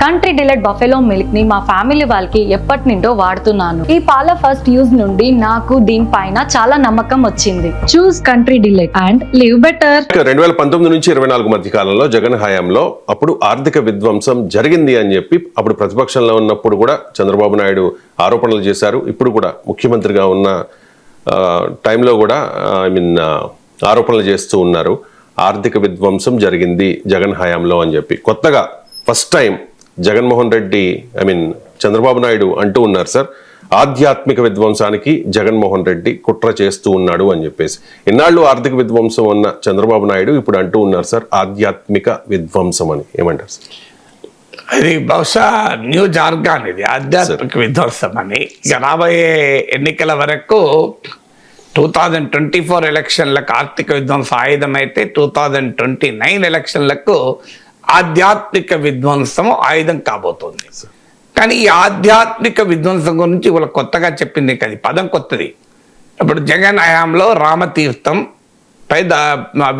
Country delight buffalo milk ని మా family వాళ్ళకి ఎప్పటి నుండో వాడుతున్నాను. ఈ పాల ఫస్ట్ యూజ్ నుండి నాకు దీనిపైన చాలా నమ్మకం వచ్చింది. Choose country delight and live better. 2019 నుంచి 24 మధ్య కాలంలో జగన్ హయాంలో అప్పుడు ఆర్థిక విధ్వంసం జరిగింది అని చెప్పి అప్పుడు ప్రతిపక్షంలో ఉన్నప్పుడు కూడా చంద్రబాబు నాయుడు ఆరోపణలు చేశారు. ఇప్పుడు కూడా ముఖ్యమంత్రిగా ఉన్న టైంలో కూడా ఆరోపణలు చేస్తూ ఉన్నారు. ఆర్థిక విధ్వంసం జరిగింది జగన్ హయాంలో అని చెప్పి కొత్తగా ఫస్ట్ టైం జగన్మోహన్ రెడ్డి చంద్రబాబు నాయుడు అంటూ ఉన్నారు, సార్ ఆధ్యాత్మిక విధ్వంసానికి జగన్మోహన్ రెడ్డి కుట్ర చేస్తూ ఉన్నాడు అని చెప్పేసి. ఇన్నాళ్ళు ఆర్థిక విధ్వంసం ఉన్న చంద్రబాబు నాయుడు ఇప్పుడు అంటూ ఉన్నారు సార్ ఆధ్యాత్మిక విధ్వంసం అని. ఏమంటారు సార్? అది బహుశా న్యూ జార్గాన్, ఇది ఆధ్యాత్మిక విధ్వంసం అని. ఇక రాబోయే ఎన్నికల వరకు 2024 ఎలక్షన్లకు ఆర్థిక విధ్వంసం ఆయుధం అయితే 2029 ఎలక్షన్లకు ఆధ్యాత్మిక విధ్వంసం ఆయుధం కాబోతోంది. కానీ ఈ ఆధ్యాత్మిక విధ్వంసం గురించి ఇవాళ కొత్తగా చెప్పింది కదా, పదం కొత్తది. ఇప్పుడు జగన్ హయాంలో రామతీర్థం పై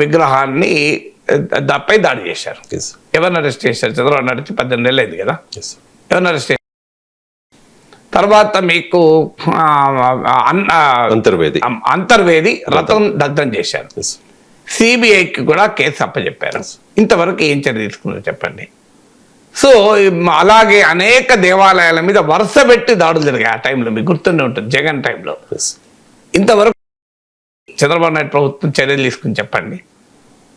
విగ్రహాన్ని పై దాడి చేశారు. ఎవరిని అరెస్ట్ చేశారు? చంద్రబాబు నాయుడు 18 నెలలు అయింది కదా, ఎవరిని అరెస్ట్ చేశారు? తర్వాత మీకు అంతర్వేది రథం దగ్ధం చేశారు. సిబిఐకి కూడా కేసు అప్పచెప్పారు. ఇంతవరకు ఏం చర్య తీసుకున్నారు చెప్పండి? సో అలాగే అనేక దేవాలయాల మీద వరుస పెట్టి దాడులు జరిగాయి ఆ టైంలో, మీకు గుర్తుండే ఉంటుంది జగన్ టైంలో. ఇంతవరకు చంద్రబాబు నాయుడు ప్రభుత్వం చర్యలు తీసుకుని చెప్పండి.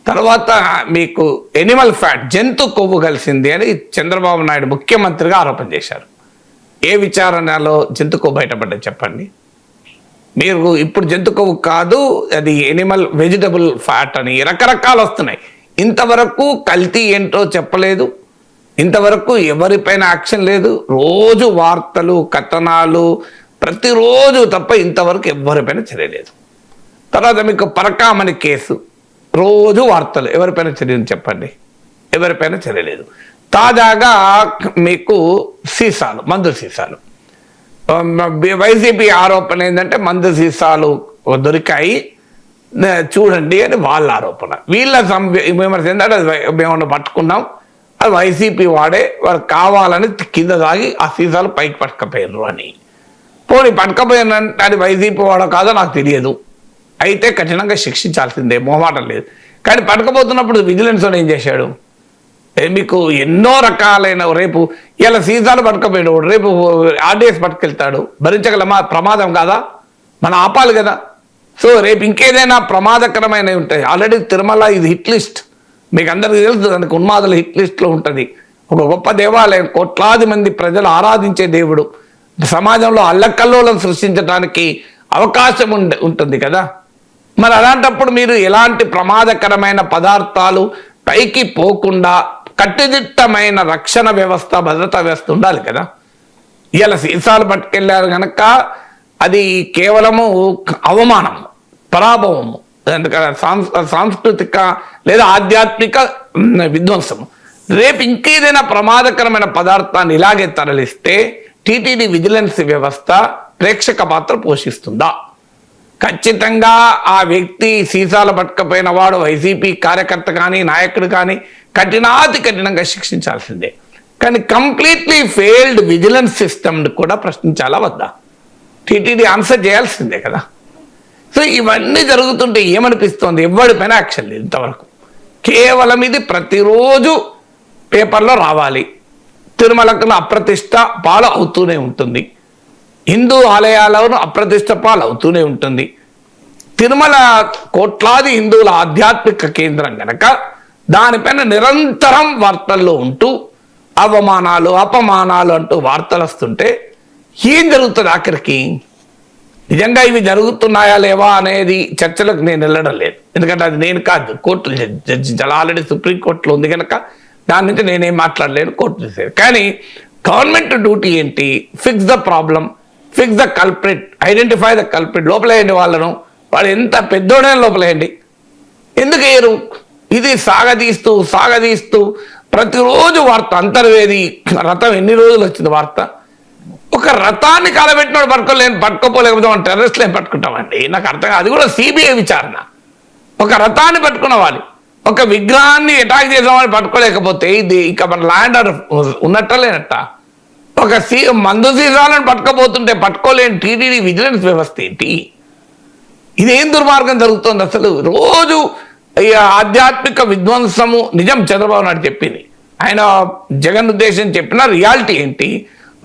తర్వాత మీకు ఎనిమల్ ఫ్యాట్, జంతు కొవ్వు కలిసింది అని చంద్రబాబు నాయుడు ముఖ్యమంత్రిగా ఆరోపణ చేశారు. ఏ విచారణలో జంతు కొవ్వు బయటపడ్డది చెప్పండి? మీరు ఇప్పుడు జంతు కొవ్వు కాదు, అది ఎనిమల్ వెజిటబుల్ ఫ్యాట్ అని రకరకాలు వస్తున్నాయి. ఇంతవరకు కల్తీ ఏంటో చెప్పలేదు, ఇంతవరకు ఎవరిపైన యాక్షన్ లేదు. రోజు వార్తలు కథనాలు ప్రతిరోజు తప్ప ఇంతవరకు ఎవరిపైన చర్యలేదు. తర్వాత మీకు పరకామణి కేసు, రోజు వార్తలు, ఎవరిపైన చర్యలు చెప్పండి? ఎవరిపైన చర్యలేదు. తాజాగా మీకు సీసాలు, మందు సీసాలు, వైసీపీ ఆరోపణ ఏంటంటే మందు సీసాలు దొరికాయి చూడండి అని వాళ్ళ ఆరోపణ. వీళ్ళ విమర్శ ఏంటంటే మేము పట్టుకున్నాం, అది వైసీపీ వాడే, వాడు కావాలని కింద తాగి ఆ సీసాలు పైకి పట్టుకపోయారు అని. పోనీ పట్టుకపోయినంటే అది వైసీపీ వాడో కాదో నాకు తెలియదు, అయితే కఠినంగా శిక్షించాల్సిందే, మొహమాటం లేదు. కానీ పట్టుకపోతున్నప్పుడు విజిలెన్స్ వాడు ఏం చేశాడు? మీకు ఎన్నో రకాలైన, రేపు ఇలా సీసాలు పట్టుకపోయాడు, రేపు ఆర్డీఎస్ పట్టుకెళ్తాడు, భరించగలమా? ప్రమాదం కాదా? మనం ఆపాలి కదా. సో రేపు ఇంకేదైనా ప్రమాదకరమైనవి ఉంటాయి. ఆల్రెడీ తిరుమల ఇది హిట్ లిస్ట్, మీకు అందరికీ తెలుసు, దానికి ఉన్మాదుల హిట్ లిస్ట్లో ఉంటుంది. ఒక గొప్ప దేవాలయం, కోట్లాది మంది ప్రజలు ఆరాధించే దేవుడు, సమాజంలో అల్లకల్లోలం సృష్టించడానికి అవకాశం ఉంటుంది కదా. మరి అలాంటప్పుడు మీరు ఎలాంటి ప్రమాదకరమైన పదార్థాలు పైకి పోకుండా కట్టుదిట్టమైన రక్షణ వ్యవస్థ, భద్రతా వ్యవస్థ ఉండాలి కదా. ఇలా సీసాలు పట్టుకెళ్ళారు కనుక అది కేవలము అవమానం, పరాభవము, సాంస్కృతిక లేదా ఆధ్యాత్మిక విధ్వంసము. రేపు ఇంకేదైనా ప్రమాదకరమైన పదార్థాన్ని ఇలాగే తరలిస్తే టీటీడీ విజిలెన్స్ వ్యవస్థ ప్రేక్షక పాత్ర పోషిస్తుందా? ఖచ్చితంగా ఆ వ్యక్తి సీసాలు పట్టుకపోయిన వాడు వైసీపీ కార్యకర్త కానీ నాయకుడు కానీ కఠినంగా శిక్షించాల్సిందే. కానీ కంప్లీట్లీ ఫెయిల్డ్ విజిలెన్స్ సిస్టమ్ని కూడా ప్రశ్నించాలా వద్దా? టీటీడీ ఆన్సర్ చేయాల్సిందే కదా. సో ఇవన్నీ జరుగుతుంటే ఏమనిపిస్తోంది? ఎవరిపైన యాక్షన్ లేదు ఇంతవరకు. కేవలం ఇది ప్రతిరోజు పేపర్లో రావాలి. తిరుమలకు అప్రతిష్ట పాలు అవుతూనే ఉంటుంది, హిందూ ఆలయాలను అప్రతిష్ట పాలు అవుతూనే ఉంటుంది. తిరుమల కోట్లాది హిందువుల ఆధ్యాత్మిక కేంద్రం కనుక దానిపైన నిరంతరం వార్తల్లో ఉంటూ అవమానాలు అపమానాలు అంటూ వార్తలు వస్తుంటే ఏం జరుగుతుంది ఆఖరికి? నిజంగా ఇవి జరుగుతున్నాయా లేవా అనేది చర్చలకు నేను వెళ్ళడం లేదు, ఎందుకంటే అది నేను కాదు, కోర్టులు జడ్జించాలి. ఆల్రెడీ సుప్రీంకోర్టులో ఉంది కనుక దాని నుంచి నేనేం మాట్లాడలేను, కోర్టు చేసేది. కానీ గవర్నమెంట్ డ్యూటీ ఏంటి? Fix the problem, fix the culprit, identify the culprit. లోపలేయండి వాళ్ళను, వాడు ఎంత పెద్దోడైనా లోపలేయండి. ఎందుకు వేయరు? ఇది సాగదీస్తూ ప్రతిరోజు వార్త. అంతర్వేది రథం ఎన్ని రోజులు వచ్చింది వార్త? ఒక రథాన్ని కాలబెట్టినాడు పట్టుకోపోలేకపోతే మనం టెర్రరిస్టులు ఏం పట్టుకుంటామండి? నాకు అర్థం కాదు. అది కూడా సిబిఐ విచారణ. ఒక రథాన్ని పట్టుకున్న వాళ్ళు ఒక విగ్రహాన్ని అటాక్ చేద్దామని పట్టుకోలేకపోతే ఇది ఇక మన ల్యాండ్ ఉన్నట్ట లేనట్ట. ఒక మందు సీసాలను పట్టుకోబోతుంటే పట్టుకోలేని టీటీడీ విజిలెన్స్ వ్యవస్థ ఏంటి? ఇదేం దుర్మార్గం జరుగుతుంది అసలు? రోజు ఈ ఆధ్యాత్మిక విధ్వంసము నిజం చంద్రబాబు నాయుడు చెప్పింది, ఆయన జగన్ ఉద్దేశం చెప్పిన రియాలిటీ ఏంటి?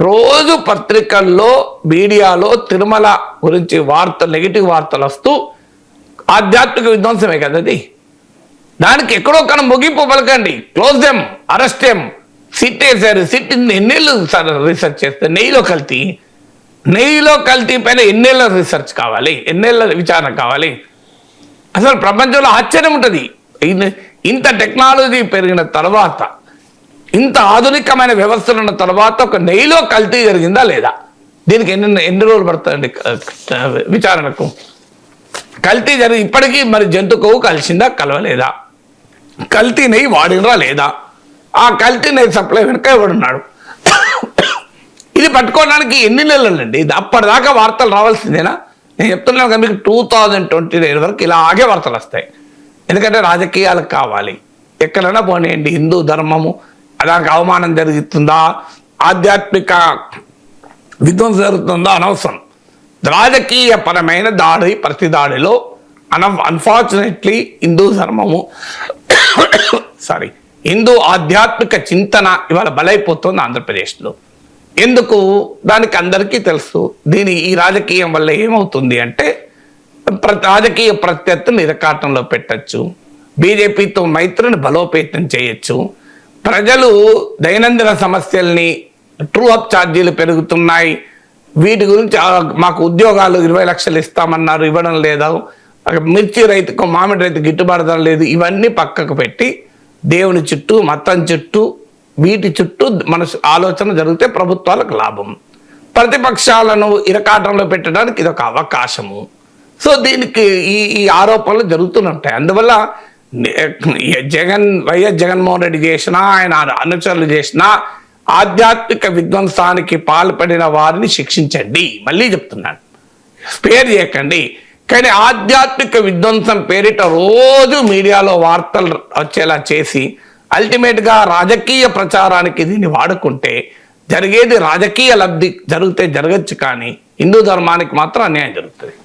రోజు పత్రికల్లో మీడియాలో తిరుమల గురించి వార్తలు, నెగిటివ్ వార్తలు వస్తూ ఆధ్యాత్మిక విధ్వంసమే కదా అది. దానికి ఎక్కడో కన్నా ముగింపు పలకండి. Close them, arrest them. SIT వేశారు, సిట్ ఎన్నేళ్ళు రీసెర్చ్ చేస్తే నెయ్యిలో కల్తీ పైన ఎన్నేళ్ళ రీసెర్చ్ కావాలి, ఎన్నేళ్ళ విచారణ కావాలి? అసలు ప్రపంచంలో ఆశ్చర్యం ఉంటుంది. ఇంత టెక్నాలజీ పెరిగిన తర్వాత, ఇంత ఆధునికమైన వ్యవస్థలు ఉన్న తర్వాత ఒక నెయ్యిలో కల్తీ జరిగిందా లేదా? దీనికి ఎన్ని రోజులు పడుతుందండి విచారణకు? కల్తీ జరిగి ఇప్పటికీ మరి జంతు కొవ్వు కలిసిందా కలవలేదా? కల్తీ నెయ్యి వాడినరా లేదా? ఆ కల్తీ నెయ్యి సప్లై వెనక ఎవడున్నాడు? ఇది పట్టుకోవడానికి ఎన్ని నెలలండి? అప్పటిదాకా వార్తలు రావాల్సిందేనా? నేను చెప్తున్నాను కదా మీకు 2029 వరకు ఇలాగే వార్తలు వస్తాయి. ఎందుకంటే రాజకీయాలకు కావాలి. ఎక్కడైనా పోనీయండి, హిందూ ధర్మము దానికి అవమానం జరుగుతుందా, ఆధ్యాత్మిక విధ్వంసం జరుగుతుందా అనవసరం. రాజకీయ పరమైన దాడి, ప్రతి దాడిలో అన్ఫార్చునేట్లీ హిందూ ధర్మము హిందూ ఆధ్యాత్మిక చింతన ఇవాళ బలైపోతుంది ఆంధ్రప్రదేశ్లో. ఎందుకు? దానికి అందరికీ తెలుసు. ఈ రాజకీయం వల్ల ఏమవుతుంది అంటే రాజకీయ ప్రత్యర్థులు ఇరకాటంలో పెట్టచ్చు, బీజేపీతో మైత్రిని బలోపేతం చేయొచ్చు, ప్రజలు దైనందిన సమస్యల్ని, ట్రూ అప్ ఛార్జీలు పెరుగుతున్నాయి, వీటి గురించి మాకు ఉద్యోగాలు 20 లక్షలు ఇస్తామన్నారు, ఇవ్వడం లేదా, మిర్చి రైతుకు మామిడి రైతు గిట్టుబాటు ధర లేదు, ఇవన్నీ పక్కకు పెట్టి దేవుని చుట్టూ, మతం చుట్టూ, వీటి చుట్టూ మన ఆలోచన జరిగితే ప్రభుత్వాలకు లాభం. ప్రతిపక్షాలను ఇరకాటంలో పెట్టడానికి ఇది ఒక అవకాశము. సో దీనికి ఈ ఆరోపణలు జరుగుతుంటాయి. అందువల్ల వైఎస్ జగన్మోహన్ రెడ్డి చేసినా, ఆయన అనుచరులు చేసినా ఆధ్యాత్మిక విధ్వంసానికి పాల్పడిన వారిని శిక్షించండి. మళ్ళీ చెప్తున్నాను, స్పేర్ చేయకండి. కానీ ఆధ్యాత్మిక విధ్వంసం పేరిట రోజు మీడియాలో వార్తలు వచ్చేలా చేసి అల్టిమేట్గా రాజకీయ ప్రచారానికి దీన్ని వాడుకుంటే జరిగేది రాజకీయ లబ్ధి జరిగితే జరగచ్చు, కానీ హిందూ ధర్మానికి మాత్రం అన్యాయం జరుగుతుంది.